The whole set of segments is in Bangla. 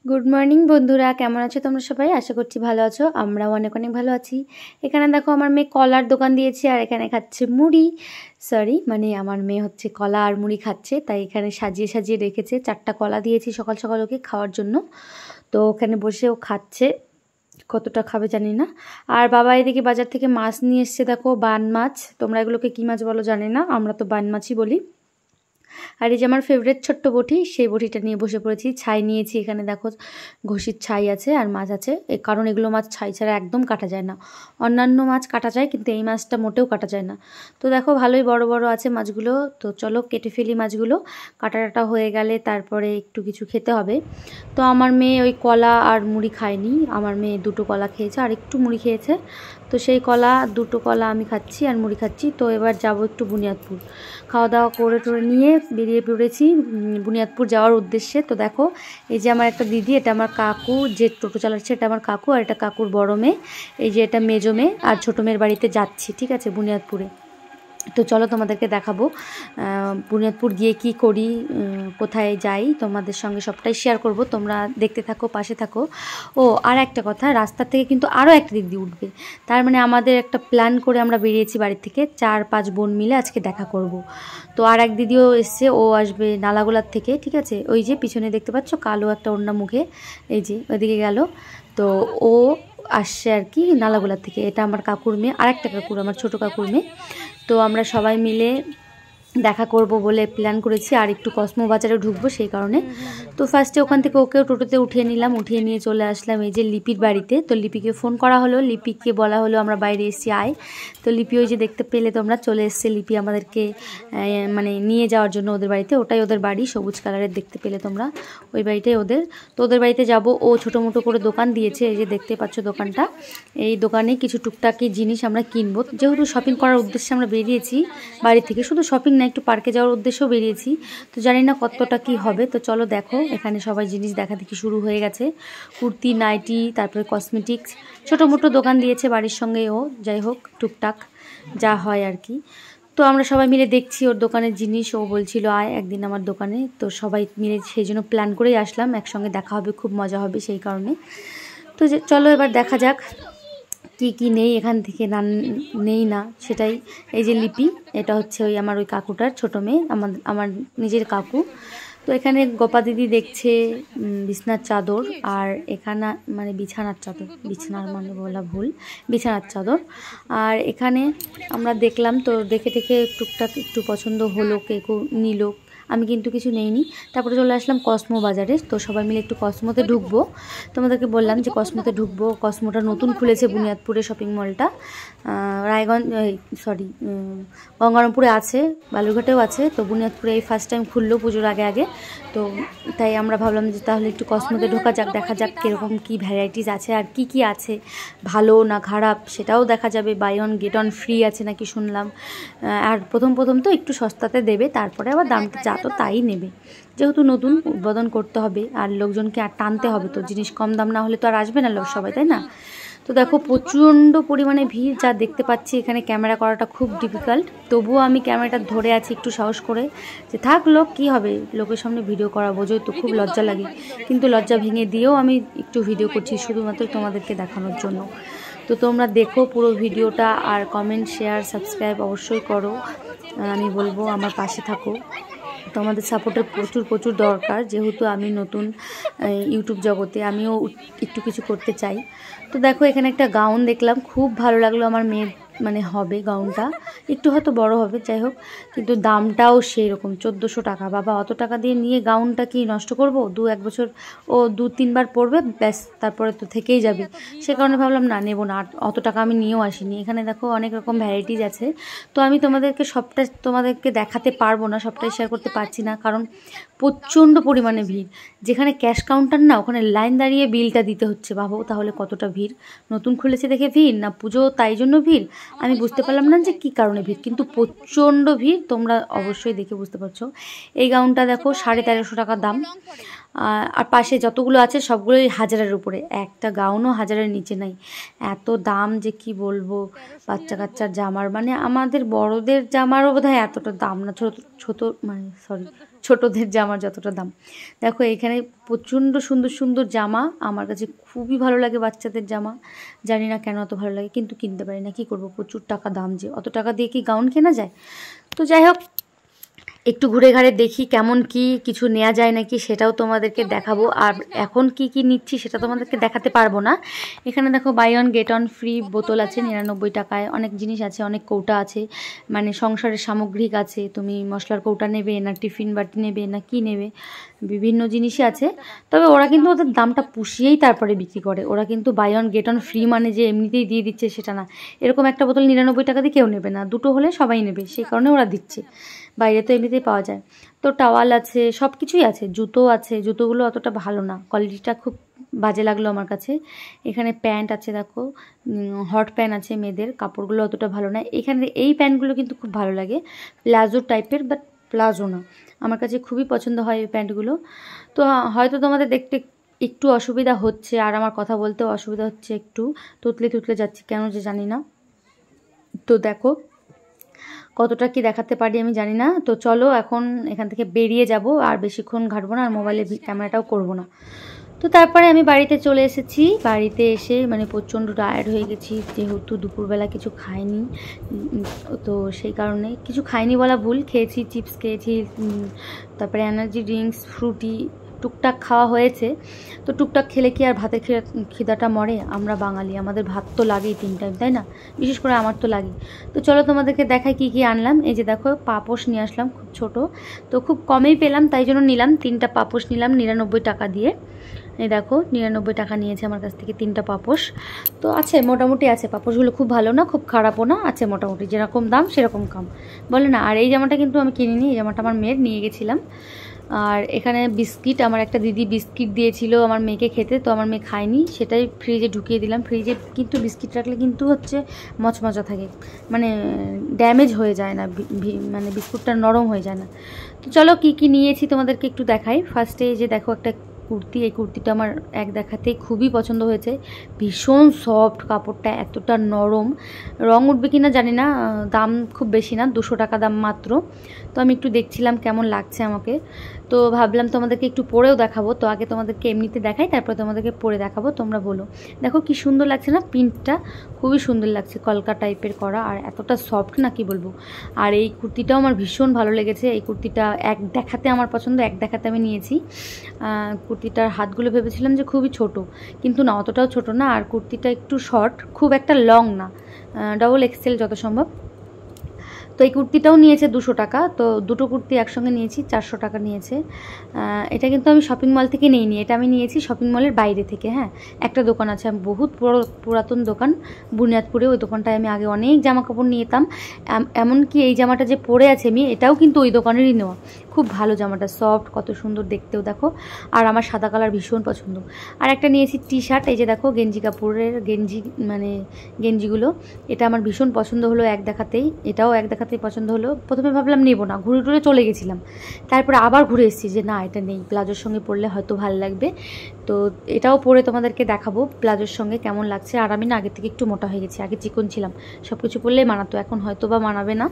গুড মর্নিং বন্ধুরা, কেমন আছো তোমরা সবাই? আশা করছি ভালো আছো। আমরাও অনেক অনেক ভালো আছি। এখানে দেখো আমার মেয়ে কলার দোকান দিয়েছে আর এখানে খাচ্ছে মুড়ি। মানে আমার মেয়ে হচ্ছে কলা আর মুড়ি খাচ্ছে, তাই এখানে সাজিয়ে সাজিয়ে রেখেছে। 4টা কলা দিয়েছি সকাল সকাল ওকে খাওয়ার জন্য, তো ওখানে বসে ও খাচ্ছে। কতটা খাবে জানি না। আর বাবা এদিকে বাজার থেকে মাছ নিয়ে এসছে, দেখো বান মাছ। তোমরা এগুলোকে কী মাছ বলো জানি না, আমরা তো বান মাছই বলি। আর এই যে আমার ফেভারিট ছোট্ট বটি, সেই বটিটা নিয়ে বসে পড়েছি। ছাই নিয়েছি, এখানে দেখো ঘষির ছাই আছে আর মাছ আছে, কারণ এগুলো মাছ ছাই ছাড়া একদম কাটা যায় না। অন্যান্য মাছ কাটা যায় কিন্তু এই মাছটা মোটেও কাটা যায় না। তো দেখো ভালোই বড় বড় আছে মাছগুলো, তো চলো কেটে ফেলি মাছগুলো। কাটাটা হয়ে গেলে তারপরে একটু কিছু খেতে হবে। তো আমার মেয়ে ওই কলা আর মুড়ি খায়নি, আমার মেয়ে 2টো কলা খেয়েছে আর একটু মুড়ি খেয়েছে। তো সেই 2টো কলা আমি খাচ্ছি আর মুড়ি খাচ্ছি। তো এবার যাব একটু বুনিয়াদপুর, খাওয়া দাওয়া করে টোরে নিয়ে বেরিয়ে পড়েছি বুনিয়াদপুর যাওয়ার উদ্দেশ্যে। তো দেখো এই যে আমার একটা দিদি, এটা আমার কাকু, যে টোটো চালাচ্ছে এটা আমার কাকু, আর এটা কাকুর বড় মেয়ে, এই যে এটা মেজো মেয়ে, আর ছোটো মেয়ের বাড়িতে যাচ্ছি, ঠিক আছে, বুনিয়াদপুরে। তো চলো তোমাদেরকে দেখাবো বুনিয়াদপুর গিয়ে কি করি, কোথায় যাই, তোমাদের সঙ্গে সবটাই শেয়ার করব। তোমরা দেখতে থাকো, পাশে থাকো। ও আর একটা কথা, রাস্তা থেকে কিন্তু আরও একটা দিদি উঠবে। তার মানে আমাদের একটা প্ল্যান করে আমরা বেরিয়েছি বাড়ি থেকে, 4-5 বোন মিলে আজকে দেখা করব। তো আর এক দিদিও এসছে, ও আসবে নালাগোলার থেকে, ঠিক আছে। ওই যে পিছনে দেখতে পাচ্ছ কালো একটা ওড়না মুখে, এই যে ওইদিকে গেল। তো ও আসছে আর কি নালাগোলার থেকে। এটা আমার কাকুর মেয়ে, আর একটা কাকুর, আমার ছোটো কাকুর মেয়ে। তো আমরা সবাই মিলে দেখা করব বলে প্ল্যান করেছি, আর একটু কসমো বাজারে ঢুকবো সেই কারণে। তো ফার্স্টে ওখান থেকে ওকেও টোটোতে উঠিয়ে নিলাম, উঠিয়ে নিয়ে চলে আসলাম এই যে লিপির বাড়িতে। তো লিপিকে ফোন করা হলো, লিপিকে বলা হলো আমরা বাইরে এসেছি আয়। তো লিপি ওই যে দেখতে পেলে তোমরা, চলে এসছে লিপি আমাদেরকে মানে নিয়ে যাওয়ার জন্য ওদের বাড়িতে। ওটাই ওদের বাড়ি, সবুজ কালারের দেখতে পেলে তোমরা, ওই বাড়িটাই ওদের। তো ওদের বাড়িতে যাব। ও ছোটো মোটো করে দোকান দিয়েছে, এই যে দেখতে পাচ্ছ দোকানটা। এই দোকানে কিছু টুকটাকি জিনিস আমরা কিনবো, যেহেতু শপিং করার উদ্দেশ্যে আমরা বেরিয়েছি বাড়ি থেকে। শুধু শপিং না, একটু পার্কে যাওয়ার উদ্দেশ্যেও বেরিয়েছি। তো জানি না কতটা কি হবে। তো চলো দেখো, এখানে সবাই জিনিস দেখা দেখি শুরু হয়ে গেছে। কুর্তি, নাইটি, তারপরে কসমেটিক্স, ছোটো মোটো দোকান দিয়েছে বাড়ির সঙ্গে ও, যাই হোক টুকটাক যা হয় আর কি। তো আমরা সবাই মিলে দেখছি ওর দোকানের জিনিস। ও বলছিল আয় একদিন আমার দোকানে, তো সবাই মিলে সেই জন্য প্ল্যান করেই আসলাম, একসঙ্গে দেখা হবে, খুব মজা হবে সেই কারণে। তো চলো এবার দেখা যাক কি কি নেই এখান থেকে, না নেই না সেটাই। এই যে লিপি, এটা হচ্ছে ওই আমার ওই কাকুটার ছোটো মেয়ে, আমার নিজের কাকু। তো এখানে গোপা দিদি দেখছে বিছনার চাদর, আর এখানে মানে বিছানার চাদর, বিছানার মানে বলা ভুল, বিছানার চাদর। আর এখানে আমরা দেখলাম, তো দেখে দেখে টুকটাক একটু পছন্দ হলো, কেউ নিল, আমি কিন্তু কিছু নেইনি। তারপরে চলে আসলাম কসমো বাজারে। তো সবাই মিলে একটু কসমোতে ঢুকবো, তোমাদেরকে বললাম যে কসমোতে ঢুকবো। কসমোটা নতুন খুলেছে বুনিয়াদপুরে, শপিং মলটা। রায়গঞ্জ, সরি, গঙ্গারামপুরে আছে, বালুরঘাটেও আছে। তো বুনিয়াদপুরে এই ফার্স্ট টাইম খুললো পুজোর আগে আগে। তো তাই আমরা ভাবলাম যে তাহলে একটু কসমোতে ঢোকা যাক, দেখা যাক কীরকম কী ভ্যারাইটিস আছে আর কি কি আছে, ভালো না খারাপ সেটাও দেখা যাবে। Buy one get one free আছে নাকি শুনলাম। আর প্রথম তো একটু সস্তাতে দেবে, তারপরে আবার দামটা যা তো তাই নেবে, যেহেতু নতুন উদ্বোধন করতে হবে আর লোকজনকে আর টানতে হবে। তো জিনিস কম দাম না হলে তো আর আসবে না লোক সবাই, তাই না? তো দেখো প্রচণ্ড পরিমাণে ভিড়, যা দেখতে পাচ্ছি এখানে ক্যামেরা করাটা খুব ডিফিকাল্ট। তবুও আমি ক্যামেরাটা ধরে আছি একটু সাহস করে, যে থাক লোক কী হবে, লোকের সামনে ভিডিও করা বোঝোই তো, খুব লজ্জা লাগে। কিন্তু লজ্জা ভেঙে দিয়েও আমি একটু ভিডিও করছি, শুধুমাত্র তোমাদেরকে দেখানোর জন্য। তো তোমরা দেখো পুরো ভিডিওটা, আর কমেন্ট, শেয়ার, সাবস্ক্রাইব অবশ্যই করো। আমি বলবো আমার পাশে থাকো, তোমাদের সাপোর্টের প্রচুর দরকার, যেহেতু আমি নতুন ইউটিউব জগতে, আমিও একটু কিছু করতে চাই। তো দেখো এখানে একটা গাউন দেখলাম, খুব ভালো লাগলো। আমার মেয়ের মানে হবে গাউনটা, একটু হয়তো বড় হবে, যাই হোক, কিন্তু দামটাও সেই রকম 1400 টাকা। বাবা অত টাকা দিয়ে নিয়ে গাউনটা কি নষ্ট করব? 2-1 বছর ও 2-3 বার পরবে, ব্যাস, তারপরে তো থেকেই যাবে। সে কারণে ভাবলাম না, নেব না। আর অত টাকা আমি নিয়েও আসিনি। এখানে দেখো অনেক রকম ভ্যারাইটিস আছে। তো আমি তোমাদেরকে দেখাতে পারবো না, সবটাই শেয়ার করতে পারছি না, কারণ প্রচণ্ড পরিমাণে ভিড়। যেখানে ক্যাশ কাউন্টার না, ওখানে লাইন দাঁড়িয়ে বিলটা দিতে হচ্ছে। ভাবো তাহলে কতটা ভিড়। নতুন খুলেছে দেখে ভিড়, না পুজো তাই জন্য ভিড়, আমি বুঝতে পারলাম না যে কী কারণে ভিড়, কিন্তু প্রচণ্ড ভিড়, তোমরা অবশ্যই দেখে বুঝতে পারছো। এই গাউনটা দেখো 1350 টাকা দাম। আর পাশে যতগুলো আছে সবগুলোই 1000-এর উপরে, একটা গাউনও 1000-এর নিচে নাই। এত দাম যে কি বলবো। বাচ্চা কাচ্চার জামার, মানে আমাদের বড়দের জামারও বোধহয় এতটা দাম না, ছোট মানে ছোটোদের জামার যতটা দাম। দেখো এখানে প্রচণ্ড সুন্দর সুন্দর জামা, আমার কাছে খুবই ভালো লাগে বাচ্চাদের জামা, জানি না কেন অত ভালো লাগে, কিন্তু কিনতে পারি না, কী করবো, প্রচুর টাকা দাম, যে অত টাকা দিয়ে কি গাউন কেনা যায়। তো যাই হোক, একটু ঘুরে ঘাড়ে দেখি কেমন কি কিছু নেওয়া যায় নাকি, সেটাও তোমাদেরকে দেখাবো। আর এখন কি কি নিচ্ছি সেটা তোমাদেরকে দেখাতে পারবো না। এখানে দেখো buy one get one free বোতল আছে 99 টাকায়, অনেক জিনিস আছে, অনেক কৌটা আছে, মানে সংসারের সামগ্রিক আছে, তুমি মশলার কৌটা নেবে না টিফিন বাটি নেবে না কি নেবে, বিভিন্ন জিনিসই আছে। তবে ওরা কিন্তু ওদের দামটা পুষিয়েই তারপরে বিক্রি করে, ওরা কিন্তু buy one get one free মানে যে এমনিতেই দিয়ে দিচ্ছে সেটা না। এরকম একটা বোতল 99 টাকা দিয়ে কেউ নেবে না, দুটো হলে সবাই নেবে, সেই কারণে ওরা দিচ্ছে, বাইরে তো এমনিতেই পাওয়া যায়। তো টাওয়াল আছে, সব কিছুই আছে, জুতো আছে, জুতোগুলো অতটা ভালো না, কোয়ালিটিটা খুব বাজে লাগলো আমার কাছে। এখানে প্যান্ট আছে, দেখো হট প্যান্ট আছে মেয়েদের, কাপড়গুলো অতটা ভালো না। এখানে এই প্যান্টগুলো কিন্তু খুব ভালো লাগে, প্লাজো টাইপের, বাট প্লাজো না, আমার কাছে খুবই পছন্দ হয় এই প্যান্টগুলো। তো হয়তো তোমাদের দেখতে একটু অসুবিধা হচ্ছে, আর আমার কথা বলতেও অসুবিধা হচ্ছে, একটু তুতলে তুতলে যাচ্ছি কেন যে জানি না। তো দেখো কতটা কি দেখাতে পারি আমি জানি না। তো চলো এখন এখান থেকে বেরিয়ে যাব, আর বেশিক্ষণ ঘাটবো না, আর মোবাইলে ক্যামেরাটাও করব না। তো তারপরে আমি বাড়িতে চলে এসেছি, বাড়িতে এসে মানে প্রচণ্ড টায়ার্ড হয়ে গেছি, যেহেতু দুপুরবেলা কিছু খাইনি, তো সেই কারণে কিছু খাইনি বলা ভুল, খেয়েছি চিপস খেয়েছি, তারপরে এনার্জি ড্রিঙ্কস, ফ্রুটি, টুকটাক খাওয়া হয়েছে। তো টুকটাক খেলে কি আর ভাতের খিদাটা মরে, আমরা বাঙালি, আমাদের ভাত তো লাগেই 3 টাইম, তাই না, বিশেষ করে আমার তো লাগে। তো চলো তোমাদেরকে দেখাই কি কি আনলাম। এই যে দেখো পাপোশ নিয়ে আসলাম, খুব ছোট, তো খুব কমেই পেলাম তাই জন্য নিলাম, 3টা পাপোশ নিলাম 99 টাকা দিয়ে। এই দেখো 99 টাকা নিয়েছে আমার কাছ থেকে 3টা পাপোশ। তো আছে মোটামুটি আছে, পাপোশগুলো খুব ভালো না খুব খারাপও না, আছে মোটামুটি, যেরকম দাম সেরকম কাম বলে না। আর এই জামাটা কিন্তু আমি কিনিনি, এই জামাটা আমার মেয়ের নিয়ে গেছিলাম। আর এখানে বিস্কিট, আমার একটা দিদি বিস্কিট দিয়েছিল আমার মেয়েকে খেতে, তো আমার মেয়ে খায়নি, সেটাই ফ্রিজে ঢুকিয়ে দিলাম। ফ্রিজে কিন্তু বিস্কিট রাখলে কিন্তু হচ্ছে মচমচা থাকে, মানে ড্যামেজ হয়ে যায় না, মানে বিস্কুটটা নরম হয়ে যায় না। তো চলো কি কি নিয়েছি তোমাদেরকে একটু দেখাই। ফার্স্টে যে দেখো একটা কুর্তি, এই কুর্তিটা আমার এক দেখাতেই খুবই পছন্দ হয়েছে, ভীষণ সফট কাপড়টা, এতটা নরম, রং উঠবে কিনা জানি না, দাম খুব বেশি না, 200 টাকা দাম মাত্র। তো আমি একটু দেখছিলাম কেমন লাগছে আমাকে, তো ভাবলাম তোমাদেরকে একটু পরেও দেখাবো। তো আগে তোমাদেরকে এমনিতে দেখাই, তারপরে তোমাদেরকে পরে দেখাবো, তোমরা বলো। দেখো কি সুন্দর লাগছে না, প্রিন্টটা খুবই সুন্দর লাগছে, কলকা টাইপের করা, আর এতটা সফট না কি বলবো। আর এই কুর্তিটাও আমার ভীষণ ভালো লেগেছে, এই কুর্তিটা এক দেখাতে আমার পছন্দ, এক দেখাতে আমি নিয়েছি। কুর্তিটার হাতগুলো ভেবেছিলাম যে খুবই ছোট, কিন্তু না অতটাও ছোট না, আর কুর্তিটা একটু শর্ট, খুব একটা লং না, ডবল এক্সেল যত সম্ভব। তো এই কুর্তিটাও নিয়েছে 200 টাকা, তো দুটো কুর্তি একসঙ্গে নিয়েছি 400 টাকা নিয়েছে। এটা কিন্তু আমি শপিং মল থেকে নিইনি, এটা আমি নিয়েছি শপিং মলের বাইরে থেকে। হ্যাঁ, একটা দোকান আছে, বহুত পুরাতন দোকান বুনিয়াদপুরে, ওই দোকানটায় আমি আগে অনেক জামা কাপড় নিতাম, এমনকি এই জামাটা যে পরে আছে আমি, এটাও কিন্তু ওই দোকানেরই নেওয়া, খুব ভালো জামাটা, সফট, কত সুন্দর দেখতেও দেখো, আর আমার সাদা কালার ভীষণ পছন্দ। আর একটা নিয়েছি টি শার্ট, এই যে দেখো গেঞ্জি কাপড়ের গেঞ্জি, মানে গেঞ্জিগুলো, এটা আমার ভীষণ পছন্দ হলো এক দেখাতেই, এটাও এক দেখাতেই পছন্দ হলো। প্রথমে ভাবলাম নেবো না, ঘুরে টুরে চলে গেছিলাম, তারপরে আবার ঘুরে এসেছি যে না এটা নেই, প্লাজোর সঙ্গে পরলে হয়তো ভালো লাগবে। তো এটাও পরে তোমাদেরকে দেখাবো প্লাজোর সঙ্গে কেমন লাগছে। আর আমি না আগের থেকে একটু মোটা হয়ে গেছি, আগে চিকন ছিলাম, সব কিছু পরলেই মানাতো, এখন হয়তো বা মানাবে না,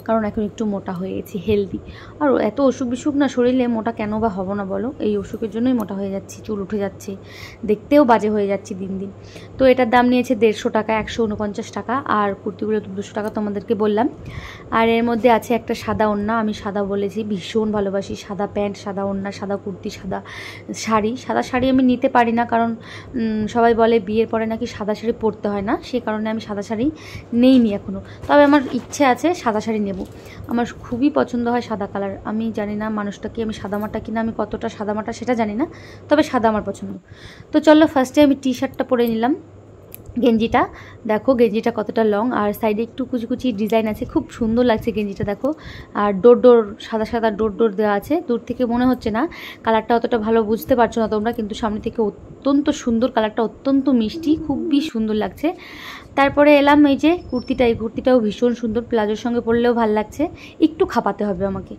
কারণ এখন একটু মোটা হয়ে গেছি, হেলদি। আর এত অসুখ বিসুখ না শরীরে, মোটা কেন বা হবো না বলো, এই অসুখের জন্যই মোটা হয়ে যাচ্ছি, চুল উঠে যাচ্ছে, দেখতেও বাজে হয়ে যাচ্ছি দিন দিন। তো এটার দাম নিয়েছে 150 টাকা, 149 টাকা, আর কুর্তিগুলো 200 টাকা তোমাদেরকে বললাম। আর এর মধ্যে আছে একটা সাদা ওড়না, আমি সাদা বলেছি, ভীষণ ভালোবাসি, সাদা প্যান্ট, সাদা ওড়না, সাদা কুর্তি, সাদা শাড়ি। সাদা শাড়ি আমি নিতে পারি না, কারণ সবাই বলে বিয়ের পরে নাকি সাদা শাড়ি পরতে হয় না, সেই কারণে আমি সাদা শাড়ি নেইনি এখনও। তবে আমার ইচ্ছে আছে সাদা শাড়ি নেব, আমার খুবই পছন্দ হয় সাদা কালার। আমি জানি না মানুষটা কি, আমি সাদামাটা কিনা, আমি কতটা সাদামাটা সেটা জানি না, তবে সাদা আমার পছন্দ। তো চলো ফার্স্টে আমি টি শার্টটা পরে নিলাম, গেঞ্জিটা দেখো, গেঞ্জিটা কতটা লং, আর সাইডে একটু কুচি কুচি ডিজাইন আছে, খুব সুন্দর লাগছে গেঞ্জিটা দেখো। আর ডোর ডোর, সাদা সাদা ডোর ডোর দেওয়া আছে, দূর থেকে মনে হচ্ছে না, কালারটা অতটা ভালো বুঝতে পারছো না তোমরা, কিন্তু সামনে থেকে অত্যন্ত সুন্দর, কালারটা অত্যন্ত মিষ্টি, খুবই সুন্দর লাগছে। তারপরে এলাম এই যে কুর্তিটা, এই কুর্তিটাও ভীষণ সুন্দর, প্লাজোর সঙ্গে পরলেও ভালো লাগছে, একটু খাপাতে হবে আমাকে,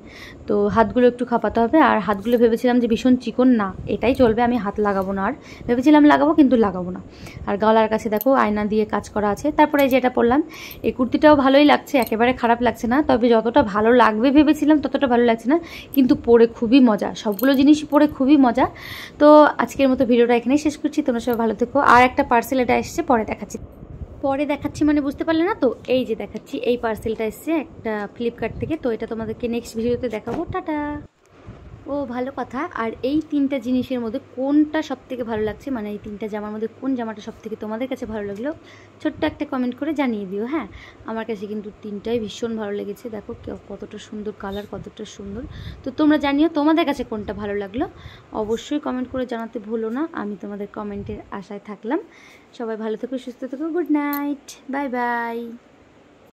তো হাতগুলো একটু খাপাতে হবে। আর হাতগুলো ভেবেছিলাম যে ভীষণ চিকন, না এটাই চলবে, আমি হাত লাগাবো না, আর ভেবেছিলাম লাগাবো কিন্তু লাগাবো না। আর গলার কাছে দেখো দেখো আয়না দিয়ে কাজ করা আছে। তারপরে এই যে এটা পরলাম, এই কুর্তিটাও ভালোই লাগছে, একেবারে খারাপ লাগছে না, তবে যতটা ভালো লাগবে ভেবেছিলাম ততটা ভালো লাগছে না, কিন্তু পরে খুবই মজা, সবগুলো জিনিসই পরে খুবই মজা। তো আজকের মতো ভিডিওটা এখানেই শেষ করছি, তোমরা সবাই ভালো থেকো। আর একটা পার্সেল এটা এসছে, পরে দেখাচ্ছি মানে বুঝতে পারলে না তো, এই যে দেখাচ্ছি, এই পার্সেলটা এসছে একটা ফ্লিপকার্ট থেকে, তো এটা তোমাদেরকে নেক্সট ভিডিওতে দেখাবো। টাটা। ও ভালো কথা, আর এই 3টা জিনিসের মধ্যে কোনটা সবথেকে ভালো লাগছে, মানে এই 3টা জামার মধ্যে কোন জামাটা সবথেকে তোমাদের কাছে ভালো লাগলো, ছোট্ট একটা কমেন্ট করে জানিয়ে দিও। হ্যাঁ, আমার কাছে কিন্তু 3টাই ভীষণ ভালো লেগেছে, দেখো কতটা সুন্দর কালার, কতটা সুন্দর। তো তোমরা জানিও তোমাদের কাছে কোনটা ভালো লাগলো, অবশ্যই কমেন্ট করে জানাতে ভুলো না, আমি তোমাদের কমেন্টের আশায় থাকলাম। সবাই ভালো থেকো, সুস্থ থেকো, গুড নাইট, বাই বাই।